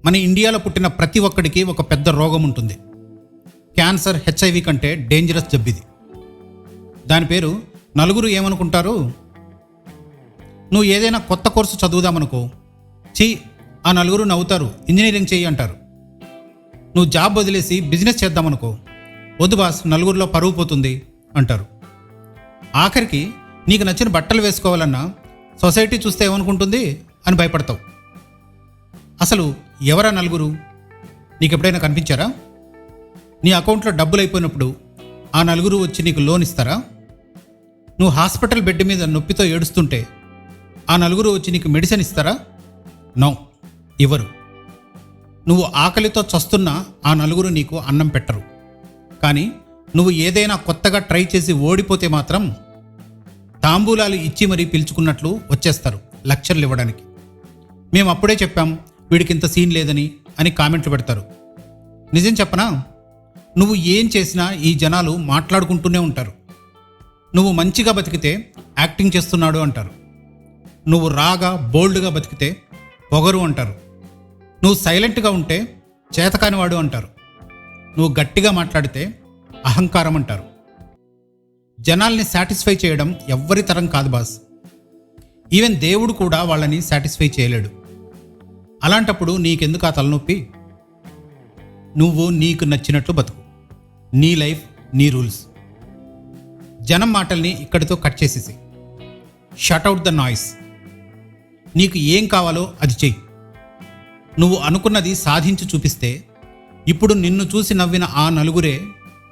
మన ఇండియాలో పుట్టిన ప్రతి ఒక్కడికి ఒక పెద్ద రోగం ఉంటుంది. క్యాన్సర్, హెచ్ఐవి కంటే డేంజరస్ జబ్బిది. దాని పేరు నలుగురు ఏమనుకుంటారు? నువ్వు ఏదైనా కొత్త కోర్సు చదువుదామనుకో, ఆ నలుగురు నవ్వుతారు, ఇంజనీరింగ్ చెయ్యి అంటారు. నువ్వు జాబ్ వదిలేసి బిజినెస్ చేద్దామనుకో, వద్దు బాస్, నలుగురిలో పరువు పోతుంది అంటారు. ఆఖరికి నీకు నచ్చిన బట్టలు వేసుకోవాలన్నా సొసైటీ చూస్తే ఏమనుకుంటుంది అని భయపడతావు. అసలు ఎవరా నలుగురు? నీకు ఎప్పుడైనా కనిపించారా? నీ అకౌంట్లో డబ్బులు అయిపోయినప్పుడు ఆ నలుగురు వచ్చి నీకు లోన్ ఇస్తారా? నువ్వు హాస్పిటల్ బెడ్ మీద నొప్పితో ఏడుస్తుంటే ఆ నలుగురు వచ్చి నీకు మెడిసిన్ ఇస్తారా? నో, ఇవ్వరు. నువ్వు ఆకలితో చస్తున్నా ఆ నలుగురు నీకు అన్నం పెట్టరు. కానీ నువ్వు ఏదైనా కొత్తగా ట్రై చేసి ఓడిపోతే మాత్రం తాంబూలాలు ఇచ్చి మరీ పిలుచుకున్నట్లు వచ్చేస్తారు లెక్చర్లు ఇవ్వడానికి. మేము అప్పుడే చెప్పాం వీడికి ఇంత సీన్ లేదని అని కామెంట్లు పెడతారు. నిజం చెప్పనా, నువ్వు ఏం చేసినా ఈ జనాలు మాట్లాడుకుంటూనే ఉంటారు. నువ్వు మంచిగా బతికితే యాక్టింగ్ చేస్తున్నాడు అంటారు. నువ్వు రాగా బోల్డ్గా బతికితే పొగరు అంటారు. నువ్వు సైలెంట్గా ఉంటే చేతకానివాడు అంటారు. నువ్వు గట్టిగా మాట్లాడితే అహంకారం అంటారు. జనాల్ని సాటిస్ఫై చేయడం ఎవ్వరి తరం కాదు బాస్. ఈవెన్ దేవుడు కూడా వాళ్ళని సాటిస్ఫై చేయలేడు. అలాంటప్పుడు నీకెందుకు ఆ తలనొప్పి? నువ్వు నీకు నచ్చినట్లు బతుకు. నీ లైఫ్, నీ రూల్స్. జనం మాటల్ని ఇక్కడితో కట్ చేసేసి షట్ అవుట్ ద నాయిస్. నీకు ఏం కావాలో అది చెయ్యి. నువ్వు అనుకున్నది సాధించి చూపిస్తే ఇప్పుడు నిన్ను చూసి నవ్విన ఆ నలుగురే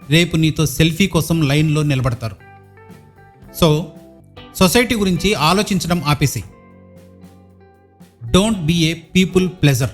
రేపు నీతో సెల్ఫీ కోసం లైన్లో నిలబడతారు. సో సొసైటీ గురించి ఆలోచించడం ఆపేసి. Don't be a people pleasure.